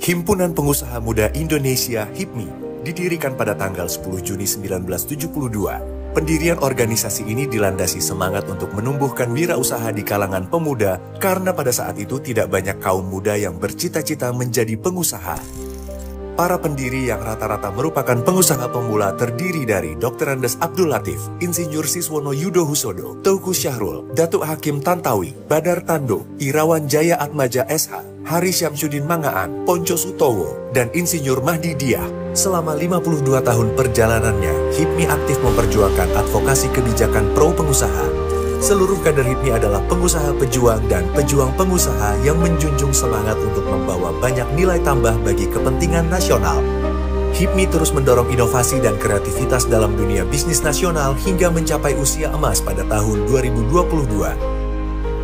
Himpunan Pengusaha Muda Indonesia (HIPMI) didirikan pada tanggal 10 Juni 1972. Pendirian organisasi ini dilandasi semangat untuk menumbuhkan wirausaha di kalangan pemuda karena pada saat itu tidak banyak kaum muda yang bercita-cita menjadi pengusaha. Para pendiri yang rata-rata merupakan pengusaha pemula terdiri dari Dr. Andes Abdul Latif, Insinyur Siswono Yudo Husodo, Teuku Syahrul, Datuk Hakim Tantawi, Badar Tando, Irawan Jaya Atmaja SH, Hari Syamsuddin Mangaan, Ponco Sutowo, dan Insinyur Mahdi Diah. Selama 52 tahun perjalanannya, HIPMI aktif memperjuangkan advokasi kebijakan pro pengusaha. Seluruh kader HIPMI adalah pengusaha pejuang dan pejuang pengusaha yang menjunjung semangat untuk membawa banyak nilai tambah bagi kepentingan nasional. HIPMI terus mendorong inovasi dan kreativitas dalam dunia bisnis nasional hingga mencapai usia emas pada tahun 2022.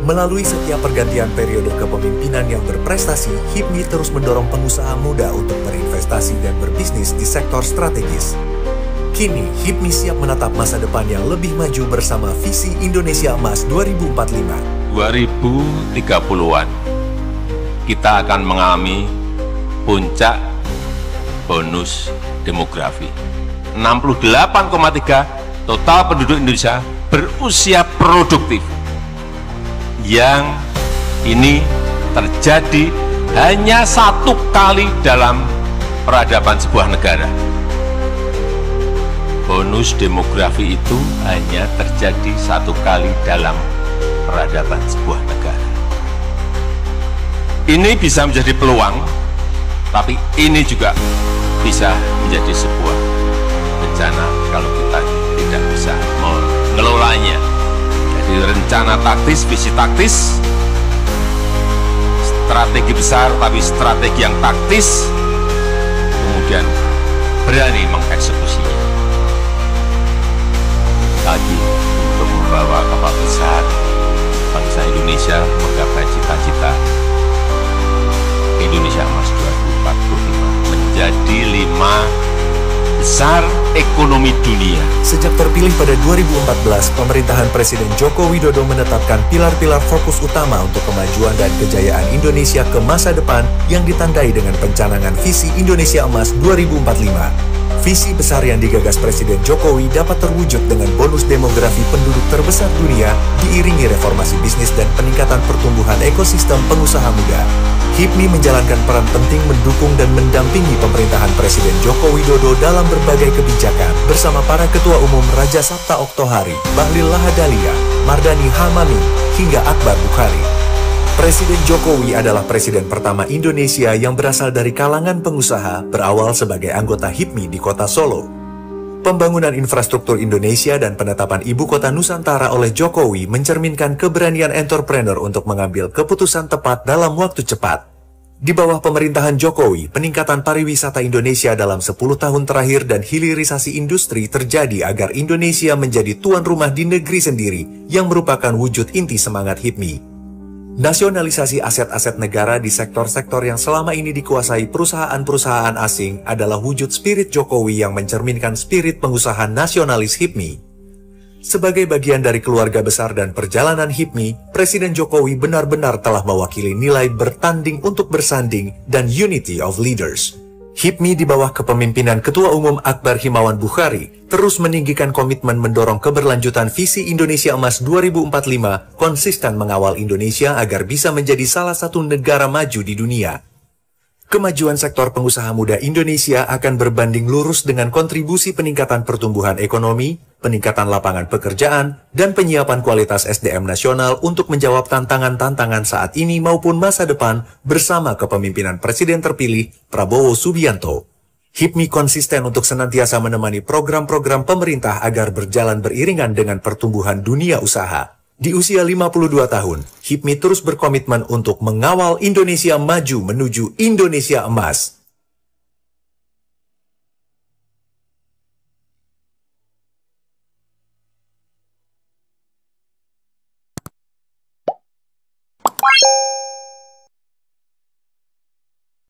Melalui setiap pergantian periode kepemimpinan yang berprestasi, HIPMI terus mendorong pengusaha muda untuk berinvestasi dan berbisnis di sektor strategis. Kini, HIPMI siap menatap masa depan yang lebih maju bersama visi Indonesia Emas 2045. 2030-an, kita akan mengalami puncak bonus demografi. 68,3 total penduduk Indonesia berusia produktif. Yang ini terjadi hanya satu kali dalam peradaban sebuah negara. Bonus demografi itu hanya terjadi satu kali dalam peradaban sebuah negara. Ini bisa menjadi peluang, tapi ini juga bisa menjadi sebuah bencana kalau kita tidak bisa mengelolanya. Jadi rencana taktis, visi taktis, strategi besar tapi strategi yang taktis, kemudian berani mengeksekusinya. Lagi untuk membawa kapal besar bangsa Indonesia menggapai cita-cita Indonesia Emas 2045 menjadi 5 besar ekonomi dunia. Sejak terpilih pada 2014, pemerintahan Presiden Joko Widodo menetapkan pilar-pilar fokus utama untuk kemajuan dan kejayaan Indonesia ke masa depan yang ditandai dengan pencanangan visi Indonesia Emas 2045. Visi besar yang digagas Presiden Jokowi dapat terwujud dengan bonus demografi penduduk terbesar dunia, diiringi reformasi bisnis dan peningkatan pertumbuhan ekosistem pengusaha muda. HIPMI menjalankan peran penting mendukung dan mendampingi pemerintahan Presiden Joko Widodo dalam berbagai kebijakan bersama para Ketua Umum Raja Sabta Oktohari, Bahlil Lahadalia, Mardani Hamami, hingga Akbar Bukhari. Presiden Jokowi adalah presiden pertama Indonesia yang berasal dari kalangan pengusaha, berawal sebagai anggota HIPMI di kota Solo. Pembangunan infrastruktur Indonesia dan penetapan Ibu Kota Nusantara oleh Jokowi mencerminkan keberanian entrepreneur untuk mengambil keputusan tepat dalam waktu cepat. Di bawah pemerintahan Jokowi, peningkatan pariwisata Indonesia dalam 10 tahun terakhir dan hilirisasi industri terjadi agar Indonesia menjadi tuan rumah di negeri sendiri yang merupakan wujud inti semangat HIPMI. Nasionalisasi aset-aset negara di sektor-sektor yang selama ini dikuasai perusahaan-perusahaan asing adalah wujud spirit Jokowi yang mencerminkan spirit pengusaha nasionalis HIPMI. Sebagai bagian dari keluarga besar dan perjalanan HIPMI, Presiden Jokowi benar-benar telah mewakili nilai bertanding untuk bersanding dan unity of leaders. HIPMI di bawah kepemimpinan Ketua Umum Akbar Himawan Bukhari terus meninggikan komitmen mendorong keberlanjutan visi Indonesia Emas 2045, konsisten mengawal Indonesia agar bisa menjadi salah satu negara maju di dunia. Kemajuan sektor pengusaha muda Indonesia akan berbanding lurus dengan kontribusi peningkatan pertumbuhan ekonomi, peningkatan lapangan pekerjaan, dan penyiapan kualitas SDM nasional untuk menjawab tantangan-tantangan saat ini maupun masa depan bersama kepemimpinan Presiden terpilih Prabowo Subianto. HIPMI konsisten untuk senantiasa menemani program-program pemerintah agar berjalan beriringan dengan pertumbuhan dunia usaha. Di usia 52 tahun, HIPMI terus berkomitmen untuk mengawal Indonesia maju menuju Indonesia Emas.